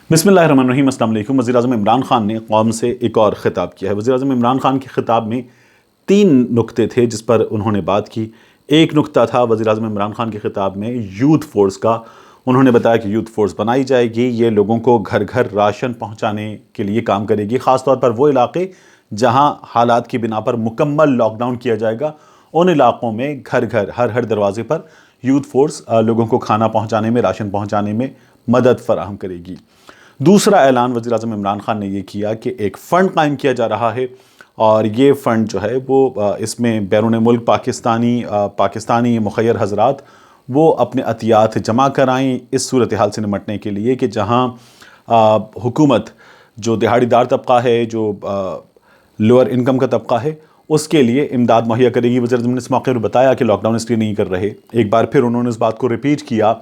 बिस्मिल्लाहिर्रहमानिर्रहीम। अस्सलाम वालेकुम। वज़ीर-ए-आज़म इमरान खान ने कौम से एक और ख़िताब किया है। वज़ीर-ए-आज़म इमरान खान के ख़िताब में 3 नुक्ते थे जिस पर उन्होंने बात की। एक नुक्ता था वज़ीर-ए-आज़म इमरान खान के ख़िताब में यूथ फोर्स का। उन्होंने बताया कि यूथ फोर्स बनाई जाएगी, ये लोगों को घर घर राशन पहुँचाने के लिए काम करेगी, ख़ास तौर पर वो इलाके जहाँ हालात की बिना पर मुकम्मल लॉकडाउन किया जाएगा, उन इलाक़ों में घर घर हर दरवाज़े पर यूथ फोर्स लोगों को खाना पहुँचाने में, राशन पहुँचाने में मदद फ़राहम करेगी। दूसरा ऐलान वज़ीर-ए-आज़म इमरान खान ने ये किया कि एक फ़ंड कायम किया जा रहा है और ये फ़ंड जो है वो इसमें बैरून मुल्क पाकिस्तानी मुखय्यर हज़रात वो अपने अतियात जमा कराएँ इस सूरत हाल से निमटने के लिए कि जहाँ हुकूमत जो दिहाड़ीदार तबका है, जो लोअर इनकम का तबका है, उसके लिए इमदाद मुहैया करेगी। वज़ीर-ए-आज़म ने इस मौके पर बताया कि लॉकडाउन इसलिए नहीं कर रहे। एक बार फिर उन्होंने इस बात को रिपीट किया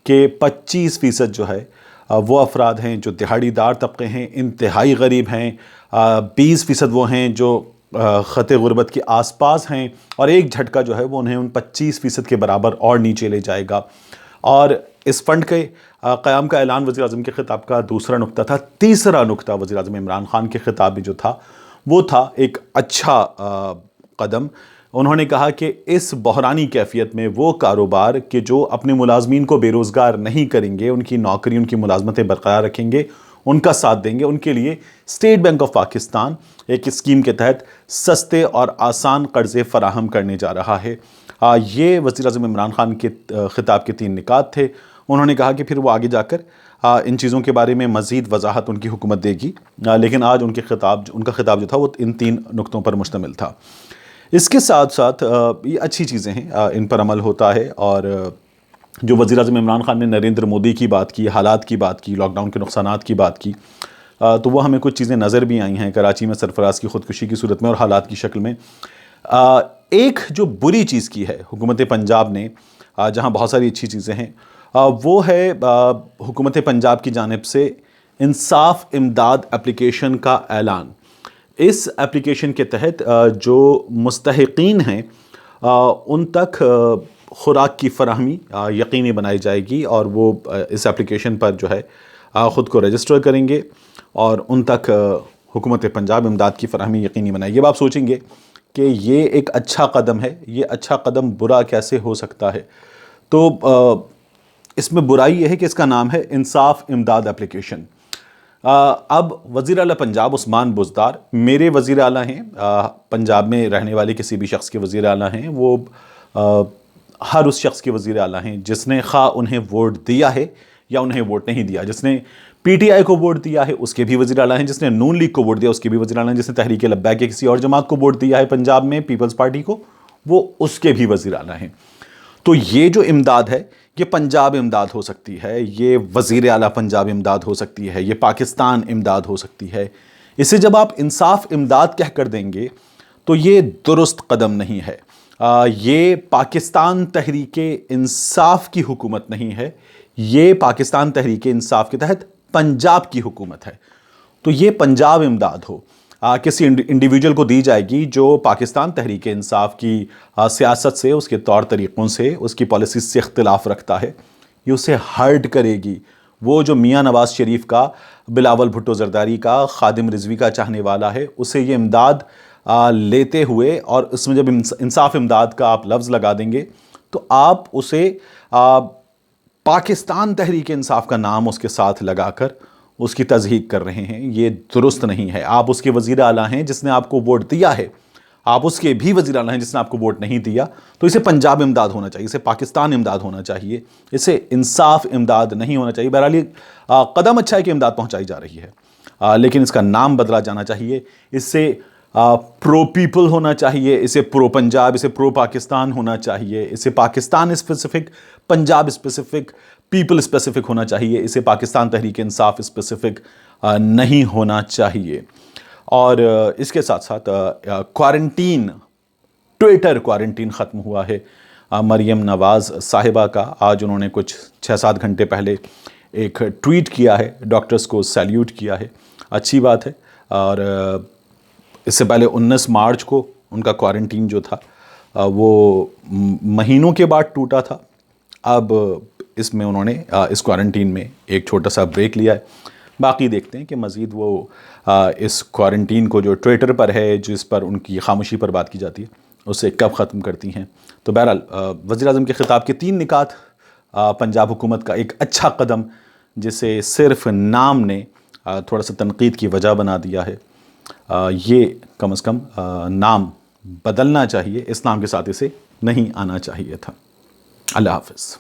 कि 25% जो है वो अफराद हैं जो दिहाड़ीदार तबके हैं, इंतहाई गरीब हैं, 20% वो हैं जो ख़ते गुरबत के आसपास हैं, और एक झटका जो है वो उन्हें उन 25% के बराबर और नीचे ले जाएगा। और इस फ़ंड के क़याम का ऐलान वज़ीर-ए-आज़म के ख़िताब का दूसरा नुक्ता था। तीसरा नुक्ता वज़ीर-ए-आज़म इमरान खान के ख़िताब में जो था वो था एक अच्छा कदम। उन्होंने कहा कि इस बहरानी कैफियत में वो कारोबार कि जो अपने मुलाजमीन को बेरोज़गार नहीं करेंगे, उनकी नौकरी, उनकी मुलाजमतें बरकरार रखेंगे, उनका साथ देंगे, उनके लिए स्टेट बैंक ऑफ पाकिस्तान एक स्कीम के तहत सस्ते और आसान कर्ज़े फ़राहम करने जा रहा है। ये वज़ीर-ए-आज़म इमरान खान के ख़िताब के 3 निकात थे। उन्होंने कहा कि फिर वो आगे जाकर इन चीज़ों के बारे में मज़ीद वजाहत उनकी हुकूमत देगी, लेकिन आज उनका ख़िताब जो था वो इन 3 नुक्तों पर मुश्तमिल था। इसके साथ साथ ये अच्छी चीज़ें हैं, इन पर अमल होता है। और जो वज़ीर-ए-आज़म इमरान खान ने नरेंद्र मोदी की बात की, हालात की बात की, लॉकडाउन के नुकसानात की बात की, तो वो हमें कुछ चीज़ें नज़र भी आई हैं कराची में सरफराज की ख़ुदकुशी की सूरत में और हालात की शक्ल में। एक जो बुरी चीज़ की है हुकूमत पंजाब ने, जहाँ बहुत सारी अच्छी चीज़ें हैं, वो है हुकूमत पंजाब की जानिब से इंसाफ इमदाद एप्लीकेशन का ऐलान। इस एप्लीकेशन के तहत जो मुस्तहिकीन हैं उन तक खुराक की फराहमी यकीनी बनाई जाएगी, और वो इस एप्लीकेशन पर जो है ख़ुद को रजिस्टर करेंगे और उन तक हुकूमत पंजाब इमदाद की फराहमी यकीनी बनाएगी। अब आप सोचेंगे कि ये एक अच्छा कदम है, ये अच्छा कदम बुरा कैसे हो सकता है? तो इसमें बुराई ये है कि इसका नाम है इंसाफ इमदाद एप्लीकेशन। अब वज़ीर आला पंजाब उस्मान बुज़दार मेरे वज़ीर आला हैं, पंजाब में रहने वाले किसी भी शख्स के वज़ीर आला हैं। वो हर उस शख्स के वज़ीर आला हैं जिसने खा उन्हें वोट दिया है या उन्हें वोट नहीं दिया। जिसने PTI को वोट दिया है उसके भी वज़ीर आला हैं, जिसने नून लीग को वोट दिया उसके भी वज़ीर आला हैं, जिसने तहरीक लब्बैक या किसी और जमात को वोट दिया है पंजाब में पीपल्स पार्टी को, वो उसके भी वज़ीर आला हैं। तो ये जो इमदाद है ये पंजाब इमदाद हो सकती है, ये वज़ीर आला पंजाब इमदाद हो सकती है, ये पाकिस्तान इमदाद हो सकती है। इसे जब आप इंसाफ इमदाद कह कर देंगे तो ये दुरुस्त कदम नहीं है। ये पाकिस्तान तहरीके इंसाफ की हुकूमत नहीं है, ये पाकिस्तान तहरीके इंसाफ के तहत पंजाब की हुकूमत है। तो ये पंजाब इमदाद हो किसी इंडिविजुअल को दी जाएगी जो पाकिस्तान तहरीक इंसाफ की सियासत से, उसके तौर तरीक़ों से, उसकी पॉलिसी से इख्तिलाफ़ रखता है, ये उसे हर्ट करेगी। वो जो मियाँ नवाज़ शरीफ का, बिलावल भुट्टो ज़रदारी का, खादिम रिजवी का चाहने वाला है, उसे ये इमदाद लेते हुए, और उसमें जब इंसाफ इमदाद का आप लफ्ज़ लगा देंगे तो आप उसे पाकिस्तान तहरीक इंसाफ का नाम उसके साथ लगाकर उसकी तज़हीक कर रहे हैं। ये दुरुस्त नहीं है। आप उसके वज़ीर आला हैं जिसने आपको वोट दिया है, आप उसके भी वज़ीर आला हैं जिसने आपको वोट नहीं दिया। तो इसे पंजाब इमदाद होना चाहिए, इसे पाकिस्तान इमदाद होना चाहिए, इसे इंसाफ इमदाद नहीं होना चाहिए। बहरहाल ये कदम अच्छा है कि इमदाद पहुँचाई जा रही है, लेकिन इसका नाम बदला जाना चाहिए। इससे प्रो पीपल होना चाहिए, इसे प्रो पंजाब, इसे प्रो पाकिस्तान होना चाहिए, इसे Pakistan specific, Punjab specific, people specific होना चाहिए। इसे पाकिस्तान तहरीक इंसाफ स्पेसिफिक नहीं होना चाहिए। और इसके साथ साथ क्वारंटीन, ट्विटर क्वारंटीन ख़त्म हुआ है मरियम नवाज़ साहिबा का। आज उन्होंने कुछ 6-7 घंटे पहले एक ट्वीट किया है, डॉक्टर्स को सैल्यूट किया है, अच्छी बात है। और इससे पहले 19 मार्च को उनका क्वारंटीन जो था वो महीनों के बाद टूटा था। अब इसमें उन्होंने इस क्वारंटीन में एक छोटा सा ब्रेक लिया है। باقی دیکھتے ہیں کہ مزید وہ اس کوارنٹین کو جو ٹویٹر پر ہے جس پر ان کی خاموشی پر بات کی جاتی ہے اسے کب ختم کرتی ہیں۔ تو بہرحال وزیر اعظم کے خطاب کے 3 نکات، پنجاب حکومت کا ایک اچھا قدم جسے صرف نام نے تھوڑا سا تنقید کی وجہ بنا دیا ہے، یہ کم از کم نام بدلنا چاہیے، اس نام کے ساتھ اسے نہیں آنا چاہیے تھا۔ اللہ حافظ۔